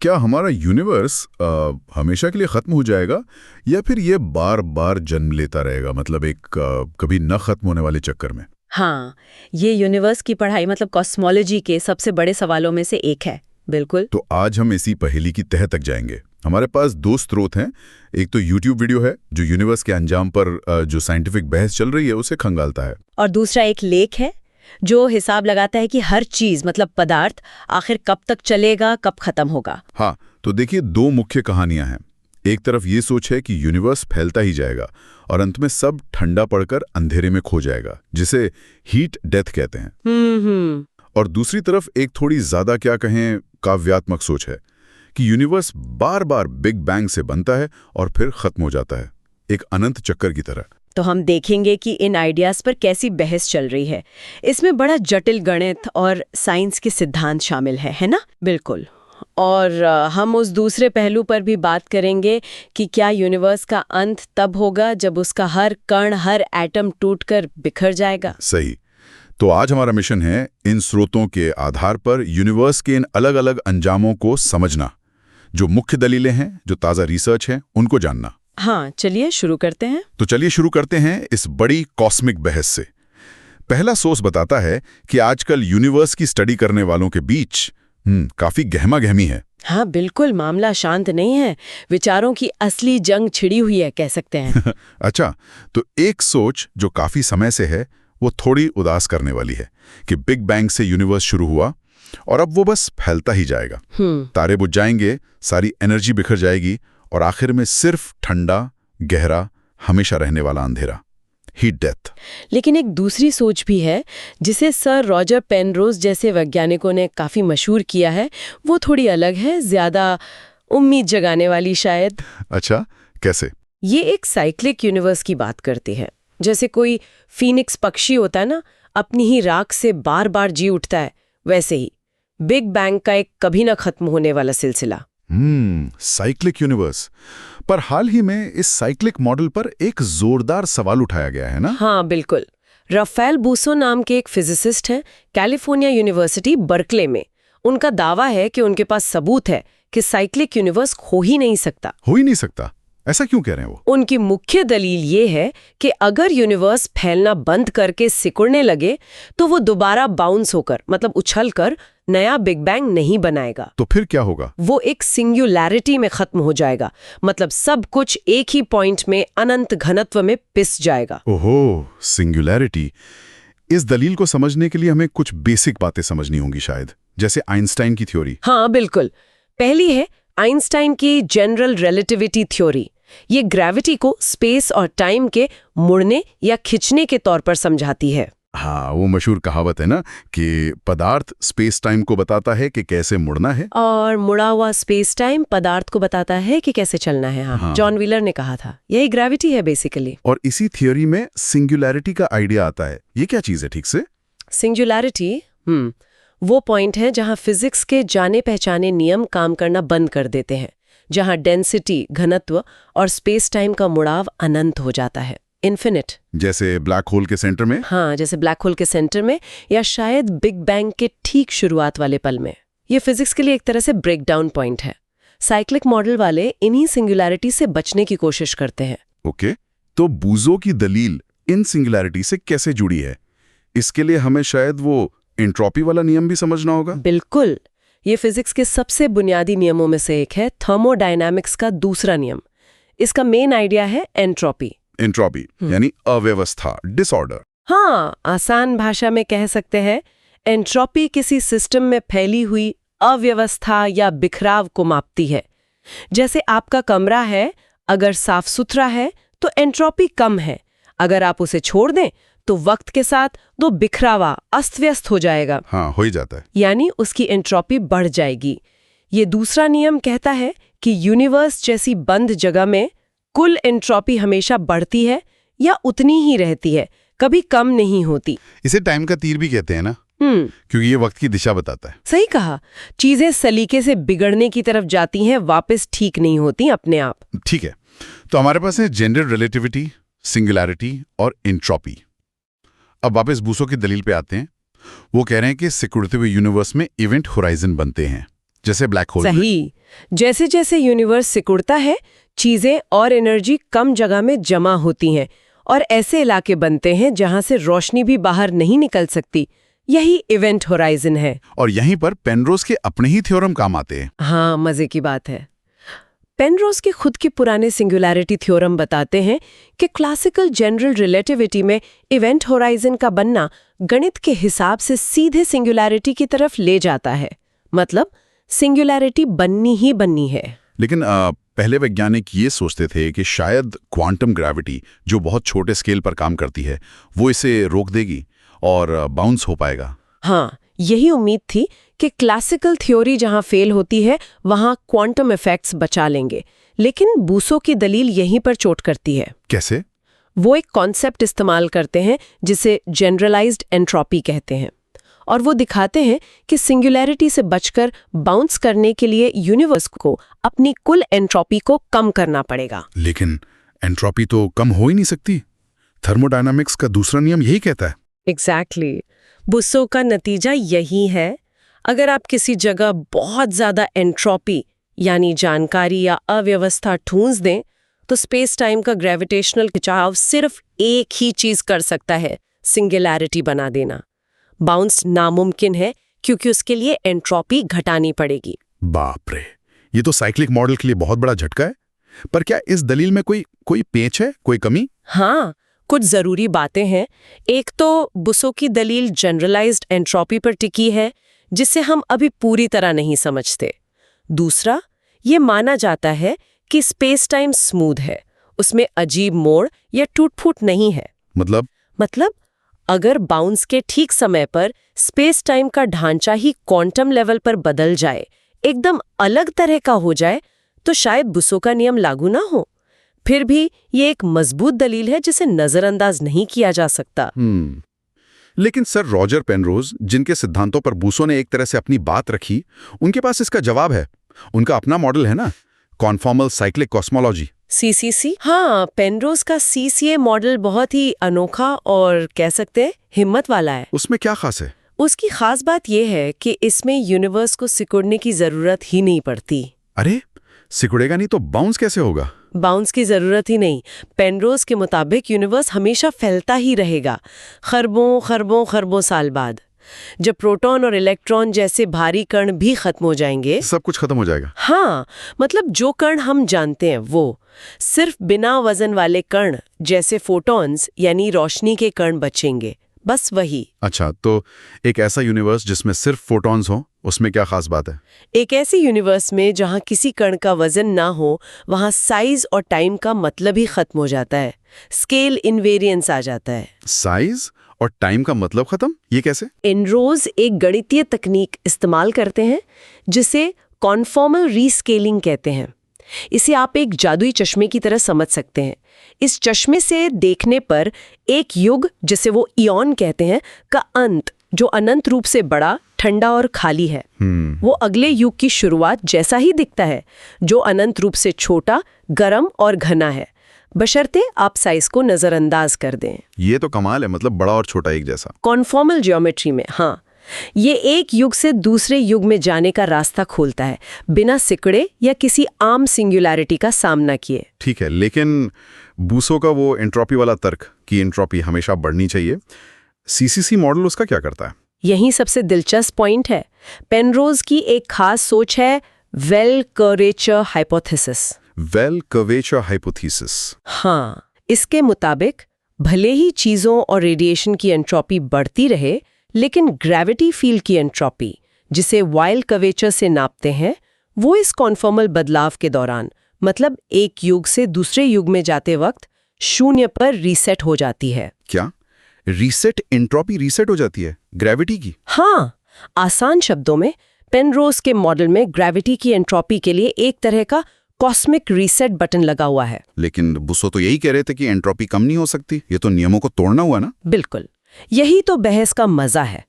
क्या हमारा यूनिवर्स हमेशा के लिए खत्म हो जाएगा या फिर ये बार बार जन्म लेता रहेगा, मतलब एक कभी न खत्म होने वाले चक्कर में? हाँ, ये यूनिवर्स की पढ़ाई मतलब कॉस्मोलॉजी के सबसे बड़े सवालों में से एक है। बिल्कुल। तो आज हम इसी पहेली की तह तक जाएंगे। हमारे पास दो स्रोत हैं। एक तो यूट्यूब वीडियो है जो यूनिवर्स के अंजाम पर जो साइंटिफिक बहस चल रही है उसे खंगालता है, और दूसरा एक लेख है जो हिसाब लगाता है कि हर चीज मतलब पदार्थ आखिर कब तक चलेगा, कब खत्म होगा। हाँ, तो देखिए, दो मुख्य कहानियां हैं। एक तरफ ये सोच है कि यूनिवर्स फैलता ही जाएगा और अंत में सब ठंडा पड़कर अंधेरे में खो जाएगा, जिसे हीट डेथ कहते हैं। और दूसरी तरफ एक थोड़ी ज्यादा, क्या कहें, काव्यात्मक सोच है कि यूनिवर्स बार बार बिग बैंग से बनता है और फिर खत्म हो जाता है, एक अनंत चक्कर की तरह। तो हम देखेंगे कि इन आइडियाज पर कैसी बहस चल रही है। इसमें बड़ा जटिल गणित और साइंस के सिद्धांत शामिल है ना? बिल्कुल। और हम उस दूसरे पहलू पर भी बात करेंगे कि क्या यूनिवर्स का अंत तब होगा जब उसका हर कण, हर एटम टूटकर बिखर जाएगा। सही। तो आज हमारा मिशन है इन स्रोतों के आधार पर यूनिवर्स के इन अलग अलग अंजामों को समझना, जो मुख्य दलीलें हैं, जो ताज़ा रिसर्च है, उनको जानना। हाँ, चलिए शुरू करते हैं। तो चलिए शुरू करते हैं इस बड़ी कॉस्मिक बहस से। पहला सोर्स बताता है कि आजकल यूनिवर्स की स्टडी करने वालों के बीच काफी गहमा-गहमी है। हाँ बिल्कुल, मामला शांत नहीं है। विचारों की असली जंग छिड़ी हुई है, कह सकते हैं। अच्छा, तो एक सोच जो काफी समय से है वो थोड़ी उदास करने वाली है कि बिग बैंग से यूनिवर्स शुरू हुआ और अब वो बस फैलता ही जाएगा। तारे बुझ जाएंगे, सारी एनर्जी बिखर जाएगी और आखिर में सिर्फ ठंडा, गहरा, हमेशा रहने वाला अंधेरा, हीट डेथ। लेकिन एक दूसरी सोच भी है जिसे सर रॉजर पेनरोज जैसे वैज्ञानिकों ने काफी मशहूर किया है। वो थोड़ी अलग है, ज्यादा उम्मीद जगाने वाली शायद। अच्छा, कैसे? ये एक साइक्लिक यूनिवर्स की बात करती है। जैसे कोई फीनिक्स पक्षी होता है ना, अपनी ही राख से बार बार जी उठता है, वैसे ही बिग बैंग का एक कभी ना खत्म होने वाला सिलसिला। Cyclic universe. पर हाल ही में इस साइक्लिक मॉडल पर एक जोरदार सवाल उठाया गया है ना? हाँ बिल्कुल। राफेल बूसो नाम के एक फिजिसिस्ट हैं, कैलिफोर्निया यूनिवर्सिटी बर्कले में। उनका दावा है कि उनके पास सबूत है कि साइक्लिक यूनिवर्स हो ही नहीं सकता। हो ही नहीं सकता? ऐसा क्यों कह रहे हैं वो? उनकी मुख्य दलील ये है कि अगर यूनिवर्स फैलना बंद करके सिकुड़ने लगे तो वो दोबारा बाउंस होकर, मतलब उछलकर, नया बिग बैंग नहीं बनाएगा। तो फिर क्या होगा? वो एक सिंगुलैरिटी में खत्म हो जाएगा, मतलब सब कुछ एक ही पॉइंट में अनंत घनत्व में पिस जाएगा। ओहो, सिंगुलैरिटी। इस दलील को समझने के लिए हमें कुछ बेसिक बातें समझनी होंगी शायद, जैसे आइंस्टाइन की थ्योरी। हाँ बिल्कुल। पहली है आइंस्टाइन की जनरल रिलेटिविटी थ्योरी। ये ग्रेविटी को स्पेस और टाइम के मुड़ने या खिंचने के तौर पर समझाती है। हाँ, वो मशहूर कहावत है ना कि पदार्थ स्पेस टाइम को बताता है कि कैसे मुड़ना है, और मुड़ा हुआ स्पेस टाइम पदार्थ को बताता है कि कैसे चलना है। हाँ। जॉन व्हीलर ने कहा था, यही ग्रेविटी है बेसिकली। और इसी थियोरी में सिंगुलैरिटी का आइडिया आता है। ये क्या चीज है ठीक से? सिंगुलैरिटी वो पॉइंट है जहां फिजिक्स के जाने पहचाने नियम काम करना बंद कर देते हैं, जहां डेंसिटी, घनत्व और स्पेस टाइम का मुड़ाव अनंत हो जाता है, इन्फिनिट। जैसे ब्लैक होल के सेंटर में? हाँ, जैसे ब्लैक होल के सेंटर में, या शायद बिग बैंग के ठीक शुरुआत वाले पल में। ये फिजिक्स के लिए एक तरह से ब्रेक डाउन पॉइंट है। साइक्लिक मॉडल वाले इन्हीं सिंगुलैरिटी से बचने की कोशिश करते हैं। ओके, तो बूजो की दलील इन सिंगुलैरिटी से कैसे जुड़ी है? इसके लिए हमें शायद वो एंट्रोपी वाला नियम भी समझना होगा। बिल्कुल। ये फिजिक्स के सबसे बुनियादी नियमों में से एक है, थर्मोडायनामिक्स का दूसरा नियम। इसका मेन आइडिया है एंट्रोपी। एंट्रोपी यानी अव्यवस्था, डिसऑर्डर। हाँ, आसान भाषा में कह सकते हैं एंट्रोपी किसी सिस्टम में फैली हुई अव्यवस्था या बिखराव को मापती है। जैसे आपका कमरा है, अगर साफ सुथरा है तो एंट्रोपी कम है, अगर आप उसे छोड़ दें तो वक्त के साथ वो बिखरावा, अस्त व्यस्त हो जाएगा। हाँ, हो ही जाता है। यानी उसकी एंट्रोपी बढ़ जाएगी। ये दूसरा नियम कहता है कि यूनिवर्स जैसी बंद जगह में कुल एंट्रोपी हमेशा बढ़ती है या उतनी ही रहती है, कभी कम नहीं होती। इसे टाइम का तीर भी कहते हैं ना, क्योंकि ये वक्त की दिशा बताता है। सही कहा। चीजें सलीके से बिगड़ने की तरफ जाती हैं, वापस ठीक नहीं होती अपने आप। ठीक है, तो हमारे पास है जनरल रिलेटिविटी, सिंगुलैरिटी और एंट्रोपी। अब वापस बूसो की दलील पे आते हैं। वो कह रहे हैं कि सिकुड़ते हुए यूनिवर्स में इवेंट होराइजन बनते हैं, जैसे ब्लैक होल। सही। जैसे जैसे यूनिवर्स सिकुड़ता है, चीजें और एनर्जी कम जगह में जमा होती हैं और ऐसे इलाके बनते हैं जहां से रोशनी भी बाहर नहीं निकल सकती। यही इवेंट होराइजन है। और यहीं पर पेनरोज के अपने ही थ्योरम काम आते हैं। हाँ, मजे की बात है। पेनरोज के खुद के पुराने सिंगुलैरिटी थ्योरम बताते हैं कि क्लासिकल जनरल रिलेटिविटी में इवेंट होराइजन का बनना गणित के हिसाब से सीधे सिंगुलैरिटी की तरफ ले जाता है। मतलब सिंगुलैरिटी बननी ही बननी है। लेकिन पहले वैज्ञानिक ये सोचते थे कि शायद क्वांटम ग्रेविटी, जो बहुत छोटे स्केल पर काम करती है, वो इसे रोक देगी और बाउंस हो पाएगा। हाँ, यही उम्मीद थी कि क्लासिकल थ्योरी जहां फेल होती है वहां क्वांटम इफेक्ट्स बचा लेंगे। लेकिन बूसो की दलील यहीं पर चोट करती है। कैसे? वो एक कॉन्सेप्ट इस्तेमाल करते हैं जिसे जनरलाइज्ड एंट्रोपी कहते हैं, और वो दिखाते हैं कि सिंगुलैरिटी से बचकर बाउंस करने के लिए यूनिवर्स को अपनी कुल एंट्रोपी को कम करना पड़ेगा। लेकिन एंट्रोपी तो कम हो ही नहीं सकती। थर्मोडायनामिक्स का दूसरा नियम यही कहता है। एग्जैक्टली। बुस्सो का नतीजा यही है। अगर आप किसी जगह बहुत ज्यादा एंट्रोपी यानी जानकारी या अव्यवस्था ठूंस दें, तो स्पेस टाइम का ग्रेविटेशनल खिंचाव सिर्फ एक ही चीज कर सकता है, सिंगुलैरिटी बना देना। बाउंस नामुमकिन है क्योंकि उसके लिए एंट्रोपी घटानी पड़ेगी। बाप रे, ये तो साइक्लिक मॉडल के लिए बहुत बड़ा झटका है। पर क्या इस दलील में कोई पेच है, कोई कमी? हाँ, कुछ जरूरी बातें हैं। एक तो बुस्सो की दलील जनरलाइज्ड एंट्रोपी पर टिकी है, जिसे हम अभी पूरी तरह नहीं समझते। दूसरा, ये माना जाता है कि स्पेस टाइम स्मूथ है, उसमें अजीब मोड़ या टूट-फूट नहीं है। मतलब अगर बाउंस के ठीक समय पर स्पेस टाइम का ढांचा ही क्वांटम लेवल पर बदल जाए, एकदम अलग तरह का हो जाए, तो शायद बुस्सो का नियम लागू ना हो। फिर भी ये एक मजबूत दलील है जिसे नजरअंदाज नहीं किया जा सकता। लेकिन सर रॉजर पेनरोज, जिनके सिद्धांतों पर बूसो ने एक तरह से अपनी बात रखी, उनके पास इसका जवाब है। उनका अपना मॉडल है ना, कॉन्फॉर्मल साइक्लिक कॉस्मोलॉजी, सीसीसी। हाँ, पेनरोज का सीसीए मॉडल बहुत ही अनोखा और कह सकते हैं हिम्मत वाला है। उसमें क्या खास है? उसकी खास बात यह है कि इसमें यूनिवर्स को सिकुड़ने की जरूरत ही नहीं पड़ती। अरे, सिकुड़ेगा नहीं तो बाउंस कैसे होगा? बाउंस की जरूरत ही नहीं। पेनरोज के मुताबिक यूनिवर्स हमेशा फैलता ही रहेगा, खरबों खरबों खरबों साल बाद। जब प्रोटॉन और इलेक्ट्रॉन जैसे भारी कण भी खत्म हो जाएंगे, सब कुछ खत्म हो जाएगा। हाँ, मतलब जो कण हम जानते हैं वो सिर्फ बिना वजन वाले कण जैसे फोटॉन्स यानी रोशनी के कण बचेंगे, बस वही। अच्छा, तो एक ऐसा यूनिवर्स जिसमें सिर्फ फोटॉन्स हो, उसमें क्या खास बात है? एक ऐसे यूनिवर्स में जहां किसी कण का वजन ना हो, वहां साइज और टाइम का मतलब ही खत्म हो जाता है, स्केल इनवेरिएंस आ जाता है। साइज और टाइम का मतलब खत्म? ये कैसे? पेनरोज एक गणितीय तकनीक इस्तेमाल करते हैं जिसे कॉन्फॉर्मल रीस्केलिंग कहते हैं। इसे आप एक जादुई चश्मे की तरह समझ सकते हैं। इस चश्मे से देखने पर एक युग, जिसे वो इयॉन कहते हैं, का अंत, जो अनंत रूप से बड़ा, ठंडा और खाली है, वो अगले युग की शुरुआत जैसा ही दिखता है, जो अनंत रूप से छोटा, गर्म और घना है, बशर्ते आप साइज को नजरअंदाज कर दें। ये तो कमाल है, मतलब बड़ा और छोटा एक जैसा। कॉन्फॉर्मल ज्योमेट्री में, हाँ, ये एक युग से दूसरे युग में जाने का रास्ता खोलता है, बिना सिकड़े या किसी आम सिंगुलैरिटी का सामना किए। ठीक है, लेकिन बूसो का वो एंट्रोपी वाला तर्क कि एंट्रोपी हमेशा बढ़नी चाहिए, सीसीसी मॉडल उसका क्या करता है? यही सबसे दिलचस्प पॉइंट है। पेनरोज की एक खास सोच है well curvature hypothesis. Well curvature hypothesis. हाँ, इसके मुताबिक भले ही चीजों और रेडिएशन की एंट्रोपी बढ़ती रहे, लेकिन ग्रेविटी फील्ड की एंट्रोपी, जिसे वाइल्ड कर्वेचर से नापते हैं, वो इस कॉन्फॉर्मल बदलाव के दौरान, मतलब एक युग से दूसरे युग में जाते वक्त, शून्य पर रीसेट हो जाती है। क्या रीसेट एंट्रोपी रीसेट हो जाती है ग्रेविटी की? हाँ, आसान शब्दों में पेनरोज के मॉडल में ग्रेविटी की एंट्रोपी के लिए एक तरह का कॉस्मिक रीसेट बटन लगा हुआ है। लेकिन बुस्सो तो यही कह रहे थे कि एंट्रोपी कम नहीं हो सकती, ये तो नियमों को तोड़ना हुआ ना? बिल्कुल, यही तो बहस का मजा है।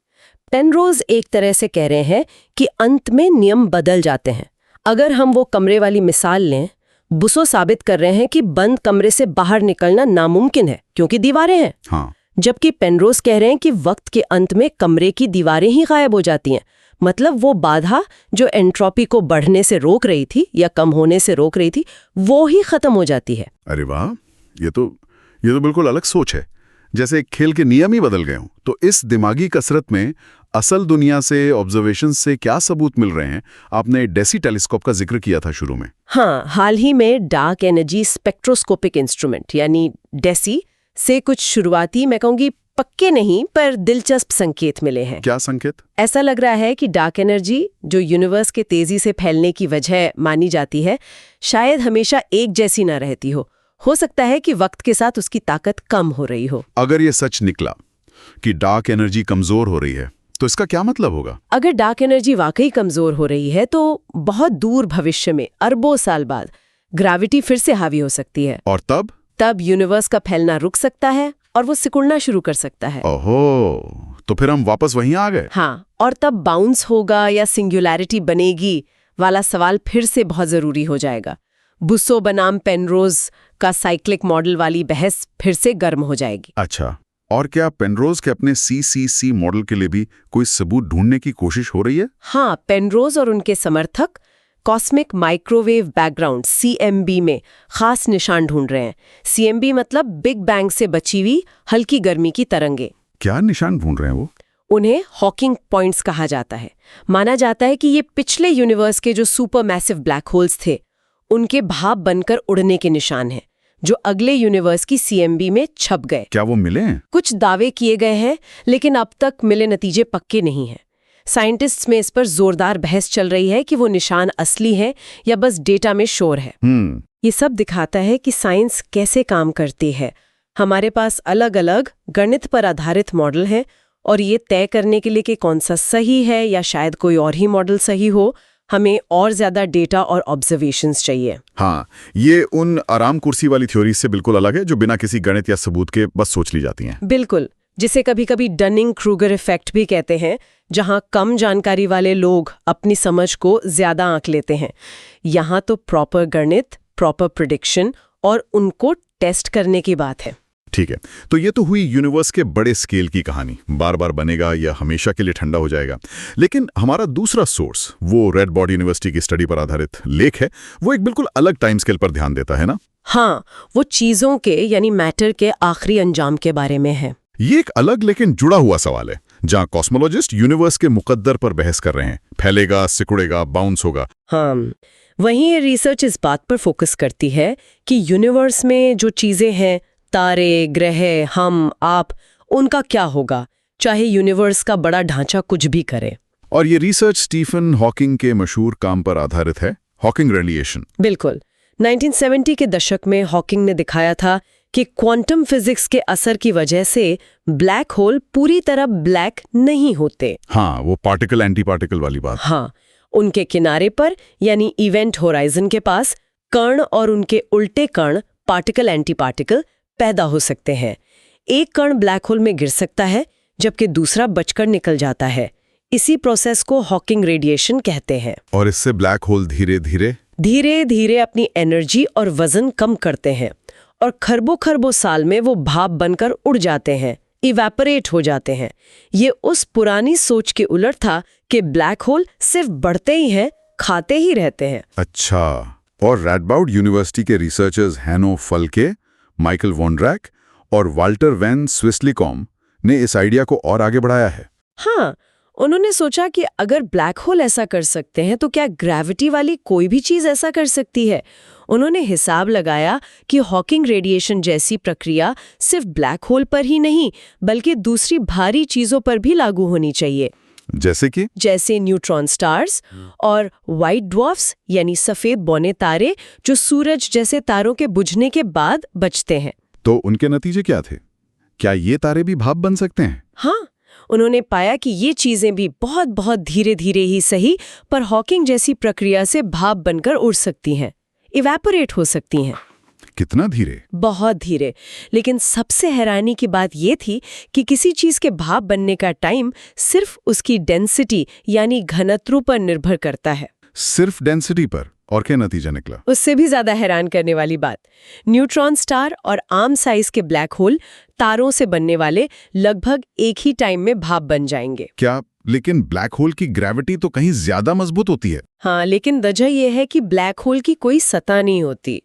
पेनरोज एक तरह से कह रहे हैं कि अंत में नियम बदल जाते हैं। अगर हम वो कमरे वाली मिसाल लें, बुस्सो साबित कर रहे हैं कि बंद कमरे से बाहर निकलना नामुमकिन है क्योंकि दीवारें हैं। हाँ। जबकि पेनरोज कह रहे हैं कि वक्त के अंत में कमरे की दीवारें ही गायब हो जाती हैं, मतलब वो बाधा जो एंट्रोपी को बढ़ने से रोक रही थी या कम होने से रोक रही थी, वो ही खत्म हो जाती है। अरे वाह, ये तो बिल्कुल अलग सोच है, जैसे एक खेल के नियम ही बदल गए हों। तो इस दिमागी कसरत में असल दुनिया से, ऑब्जर्वेशन से क्या सबूत मिल रहे हैं? आपने डेसी टेलीस्कोप का जिक्र किया था शुरू में। हाँ, हाल ही में डार्क एनर्जी स्पेक्ट्रोस्कोपिक इंस्ट्रूमेंट यानी डेसी से कुछ शुरुआती, मैं कहूँगी पक्के नहीं पर दिलचस्प संकेत मिले हैं। क्या संकेत? ऐसा लग रहा है कि डार्क एनर्जी, जो यूनिवर्स के तेजी से फैलने की वजह मानी जाती है, शायद हमेशा एक जैसी ना रहती हो सकता है कि वक्त के साथ उसकी ताकत कम हो रही हो। अगर ये सच निकला कि डार्क एनर्जी कमजोर हो रही है, तो इसका क्या मतलब होगा? अगर डार्क एनर्जी वाकई कमजोर हो रही है तो बहुत दूर भविष्य में, अरबों साल बाद, ग्रेविटी फिर से हावी हो सकती है। और तब यूनिवर्स का फैलना रुक सकता है और वो सिकुड़ना शुरू कर सकता है। ओहो, तो फिर हम वापस वहीं आ गए। हाँ, और तब बाउंस होगा या सिंगुलैरिटी बनेगी वाला सवाल फिर से बहुत जरूरी हो जाएगा। बुस्सो बनाम पेनरोज का साइक्लिक मॉडल वाली बहस फिर से गर्म हो जाएगी। अच्छा, और क्या पेनरोज के अपने CCC मॉडल के लिए भी कोई सबूत ढूंढने की कोशिश हो रही है? हाँ, पेनरोज और उनके समर्थक कॉस्मिक माइक्रोवेव बैकग्राउंड CMB में खास निशान ढूंढ रहे हैं। CMB मतलब बिग बैंग से बची हुई हल्की गर्मी की तरंगे। क्या निशान ढूंढ रहे हैं वो? उन्हें हॉकिंग पॉइंट्स कहा जाता है। माना जाता है कि ये पिछले यूनिवर्स के जो सुपर मैसिव ब्लैक होल्स थे, उनके भाप बनकर उड़ने के निशान हैं, जो अगले यूनिवर्स की CMB में छप गए। क्या वो मिले हैं? कुछ दावे किए गए हैं, लेकिन अब तक मिले नतीजे पक्के नहीं हैं। साइंटिस्ट्स में इस पर जोरदार बहस चल रही है कि वो निशान असली हैं या बस डेटा में शोर है। ये सब दिखाता है कि साइंस कैसे काम करती है। हमारे पास अलग अलग गणित पर आधारित मॉडल हैं, और ये तय करने के लिए कि कौन सा सही है या शायद कोई और ही मॉडल सही हो, हमें और ज्यादा डेटा और ऑब्जर्वेशंस चाहिए। हाँ, ये उन आराम कुर्सी वाली थ्योरी से बिल्कुल अलग है, जो बिना किसी गणित या सबूत के बस सोच ली जाती हैं। बिल्कुल, जिसे कभी कभी डनिंग क्रूगर इफेक्ट भी कहते हैं, जहां कम जानकारी वाले लोग अपनी समझ को ज्यादा आंक लेते हैं। यहाँ तो प्रॉपर गणित, प्रॉपर प्रेडिक्शन और उनको टेस्ट करने की बात है। ठीक है, तो ये तो हुई यूनिवर्स के बड़े स्केल की कहानी, बार बार बनेगा या हमेशा के लिए ठंडा हो जाएगा। लेकिन हमारा दूसरा सोर्स, वो रेड बॉडी यूनिवर्सिटी की स्टडी पर आधारित लेख है, वो एक बिल्कुल अलग टाइम स्केल पर ध्यान देता है ना? हाँ, वो चीजों के यानी मैटर के आखिरी अंजाम के बारे में है। ये एक अलग लेकिन जुड़ा हुआ सवाल है, जहां कॉस्मोलॉजिस्ट यूनिवर्स के मुकद्दर पर बहस कर रहे हैं। फैलेगा, सिकुड़ेगा, बाउंस होगा। हाँ, वहीं ये रिसर्च इस बात पर फोकस करती है कि यूनिवर्स में जो चीजें हैं, तारे, ग्रह, हम, आप, उनका क्या होगा, चाहे यूनिवर्स का बड़ा ढांचा कुछ भी करे। और ये रिसर्च स्टीफन हॉकिंग के मशहूर काम पर आधारित है, हॉकिंग रेडिएशन। बिल्कुल, 1970 के दशक में हॉकिंग ने दिखाया था कि क्वांटम फिजिक्स के असर की वजह से ब्लैक होल पूरी तरह ब्लैक नहीं होते। हाँ, वो पार्टिकल एंटी पार्टिकल वाली बात। हाँ, उनके किनारे पर यानी इवेंट होराइजन के पास कण और उनके उल्टे कण पार्टिकल एंटी पार्टिकल पैदा हो सकते हैं। एक कण ब्लैक होल में गिर सकता है, जबकि दूसरा बचकर निकल जाता है। इसी प्रोसेस को हॉकिंग रेडिएशन कहते हैं। और इससे ब्लैक होल धीरे धीरे अपनी एनर्जी और वजन कम करते हैं, और खरबों खरबों साल में वो भाप बनकर उड़ जाते हैं, इवेपोरेट हो जाते हैं। ये उस पुरानी सोच के उलट था कि ब्लैक होल सिर्फ बढ़ते ही हैं, खाते ही रहते हैं। अच्छा, और रैडबाउड यूनिवर्सिटी के रिसर्चर्स हैनो फल्के, माइकल वॉन्ड्रैक और वाल्टर वैन स्विस्लिकॉम ने इस आइडिया को और आगे बढ़ाया है। हाँ, उन्होंने सोचा कि अगर ब्लैक होल ऐसा कर सकते हैं तो क्या ग्रेविटी वाली कोई भी चीज ऐसा कर सकती है। उन्होंने हिसाब लगाया कि हॉकिंग रेडिएशन जैसी प्रक्रिया सिर्फ ब्लैक होल पर ही नहीं, बल्कि दूसरी भारी चीजों पर भी लागू होनी चाहिए। जैसे न्यूट्रॉन स्टार्स और व्हाइट ड्वार्फ्स यानी सफेद बौने तारे, जो सूरज जैसे तारों के बुझने के बाद बचते हैं। तो उनके नतीजे क्या थे? क्या ये तारे भी भाप बन सकते हैं? हाँ, उन्होंने पाया कि ये चीजें भी बहुत बहुत धीरे धीरे ही सही, पर हॉकिंग जैसी प्रक्रिया से भाप बनकर उड़ सकती हैं, इवेपोरेट हो सकती हैं। कितना धीरे? बहुत धीरे। लेकिन सबसे हैरानी की बात यह थी कि किसी चीज के भाप बनने का टाइम सिर्फ उसकी डेंसिटी यानी घनत्व पर निर्भर करता है। सिर्फ डेंसिटी पर? और क्या नतीजा निकला? उससे भी ज्यादा हैरान करने वाली बात, न्यूट्रॉन स्टार और आम साइज के ब्लैक होल तारों से बनने वाले लगभग एक ही टाइम में भाप बन जाएंगे। क्या लेकिन ब्लैक होल की ग्रेविटी तो कहीं ज्यादा मजबूत होती है। हाँ, लेकिन वजह यह है कि ब्लैक होल की कोई सतह नहीं होती,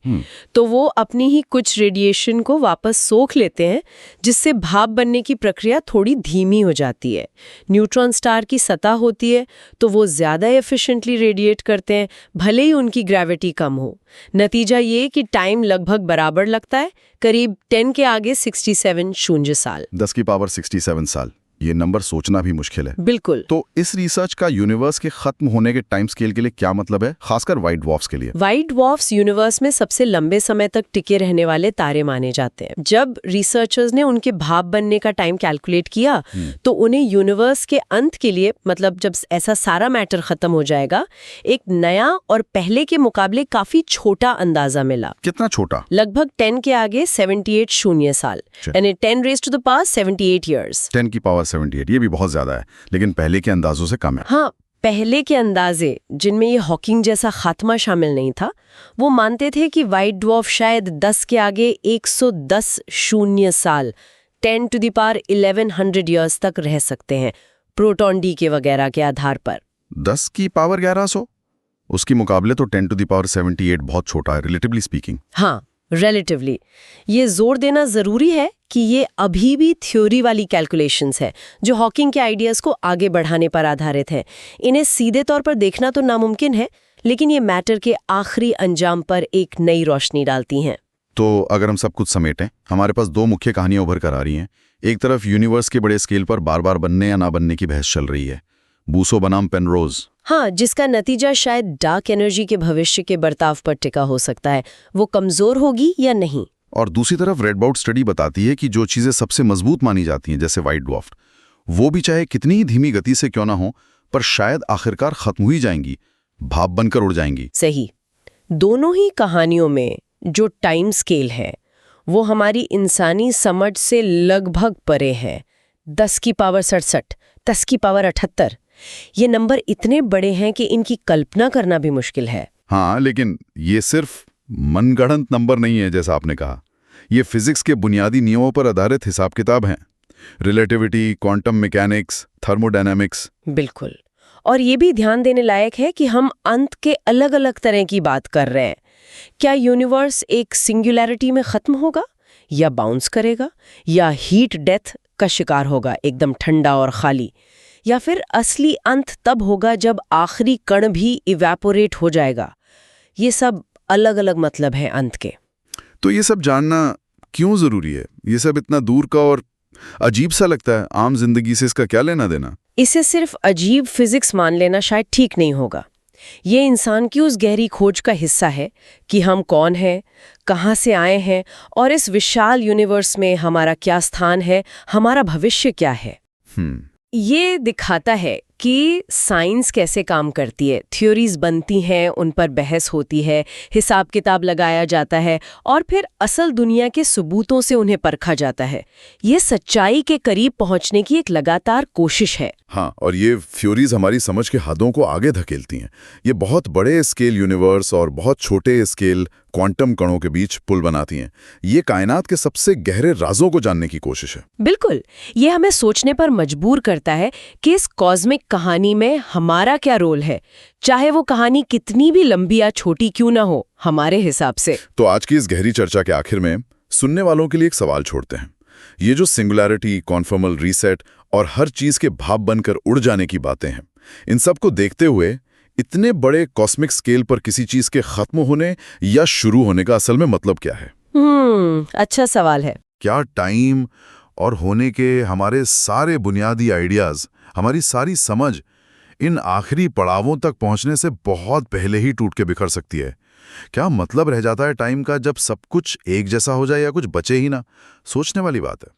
तो वो अपनी ही कुछ रेडिएशन को वापस सोख लेते हैं, जिससे भाप बनने की प्रक्रिया थोड़ी धीमी हो जाती है। न्यूट्रॉन स्टार की सतह होती है, तो वो ज्यादा एफिशिएंटली रेडिएट करते हैं, भले ही उनकी ग्रेविटी कम हो। नतीजा ये कि टाइम लगभग बराबर लगता है, करीब 10 के आगे 67 शून्य साल। 10 की पावर 67 साल, ये नंबर सोचना भी मुश्किल है। बिल्कुल। तो इस रिसर्च का यूनिवर्स के खत्म होने के टाइम स्केल के लिए क्या मतलब है, खासकर व्हाइट ड्वार्फ्स के लिए? व्हाइट ड्वार्फ्स यूनिवर्स में सबसे लंबे समय तक टिके रहने वाले तारे माने जाते हैं। जब रिसर्चर्स ने उनके भाप बनने का टाइम कैलकुलेट किया, तो उन्हें यूनिवर्स के अंत के लिए, मतलब जब ऐसा सारा मैटर खत्म हो जाएगा, एक नया और पहले के मुकाबले काफी छोटा अंदाजा मिला। कितना छोटा? लगभग 10 के आगे 78 शून्य साल, यानी 10 raise to the power 78 years. 10 की पावर 78, ये भी बहुत ज्यादा है, लेकिन पहले के अंदाजों से कम है। हाँ, पहले के अंदाजे, जिनमें ये हॉकिंग जैसा खात्मा शामिल नहीं था, वो मानते थे कि व्हाइट ड्वार्फ शायद 10 के आगे 110 शून्य साल, 10 टू द पावर 1100 इयर्स तक रह सकते हैं, प्रोटॉन डी के वगैरह के आधार पर। 10 की पावर 1100, उसकी मुकाबले तो 10 टू द पावर 78 बहुत छोटा है, रिलेटिवली स्पीकिंग। हाँ, रिलेटिवली। ये जोर देना जरूरी है कि ये अभी भी थ्योरी वाली कैलकुलेशंस है, जो हॉकिंग के आइडियाज को आगे बढ़ाने पर आधारित है। इन्हें सीधे तौर पर देखना तो नामुमकिन है, लेकिन ये मैटर के आखिरी अंजाम पर एक नई रोशनी डालती हैं। तो अगर हम सब कुछ समेटें, हमारे पास दो मुख्य कहानियां उभर कर आ रही हैं। एक तरफ यूनिवर्स के बड़े स्केल पर बार बार बनने या ना बनने की बहस चल रही है, बूसो बनाम पेनरोज। हाँ, जिसका नतीजा शायद डार्क एनर्जी के भविष्य के बर्ताव पर टिका हो सकता है, वो कमजोर होगी या नहीं। और दूसरी तरफ रेडबाउट स्टडी बताती है कि जो चीजें सबसे मजबूत मानी जाती हैं, जैसे व्हाइट ड्वार्फ, वो भी चाहे कितनी ही धीमी गति से क्यों ना हो, पर शायद आखिरकार खत्म हुई जाएंगी, भाप बनकर उड़ जाएंगी। सही। दोनों ही कहानियों में जो टाइम स्केल है, वो हमारी इंसानी समझ से लगभग परे है। 10 की पावर 67, 10 की पावर 78, ये नंबर इतने बड़े हैं कि इनकी कल्पना करना भी मुश्किल है। हाँ, लेकिन ये सिर्फ मनगढ़ंत नंबर नहीं है, जैसा आपने कहा। ये फिजिक्स के बुनियादी नियमों पर आधारित हिसाब किताब हैं। Relativity, quantum mechanics, thermodynamics. बिल्कुल। और ये भी ध्यान देने लायक है कि हम अंत के अलग अलग तरह की बात कर रहे हैं। क्या यूनिवर्स एक सिंगुलैरिटी में खत्म होगा, या बाउंस करेगा, या हीट डेथ का शिकार होगा, एकदम ठंडा और खाली, या फिर असली अंत तब होगा जब आखिरी कण भी इवेपोरेट हो जाएगा। ये सब अलग अलग मतलब हैं अंत के। तो ये सब जानना क्यों जरूरी है? ये सब इतना दूर का और अजीब सा लगता है, आम जिंदगी से इसका क्या लेना देना? इसे सिर्फ अजीब फिजिक्स मान लेना शायद ठीक नहीं होगा। ये इंसान की उस गहरी खोज का हिस्सा है कि हम कौन हैं, कहाँ से आए हैं, और इस विशाल यूनिवर्स में हमारा क्या स्थान है, हमारा भविष्य क्या है। ये दिखाता है कि साइंस कैसे काम करती है। थ्योरीज बनती हैं, उन पर बहस होती है, हिसाब किताब लगाया जाता है, और फिर असल दुनिया के सबूतों से उन्हें परखा जाता है। ये सच्चाई के करीब पहुंचने की एक लगातार कोशिश है। हाँ, और ये थ्योरीज हमारी समझ के हदों को आगे धकेलती हैं। ये बहुत बड़े स्केल यूनिवर्स और बहुत छोटे स्केल क्वांटम कणों के बीच पुल बनाती हैं। ये कायनात के सबसे गहरे राजों को जानने की कोशिश है। बिल्कुल। ये हमें सोचने पर मजबूर करता है कि इस कॉस्मिक कहानी में हमारा क्या रोल है, चाहे वो कहानी कितनी भी लंबी या छोटी क्यों ना हो, हमारे हिसाब से। तो आज की इस गहरी चर्चा के आखिर में सुनने वालों के लिए एक सवाल छोड़ते हैं। ये जो सिंगुलैरिटी, कॉन्फर्मल रीसेट और हर चीज के भाप बनकर उड़ जाने की बातें हैं, इन सब को देखते हुए इतने बड़े कॉस्मिक स्केल पर किसी चीज के खत्म होने या शुरू होने का असल में मतलब क्या है? अच्छा सवाल है। क्या टाइम और होने के हमारे सारे बुनियादी आइडियाज, हमारी सारी समझ इन आखिरी पड़ावों तक पहुंचने से बहुत पहले ही टूट के बिखर सकती है? क्या मतलब रह जाता है टाइम का जब सब कुछ एक जैसा हो जाए या कुछ बचे ही ना? सोचने वाली बात है।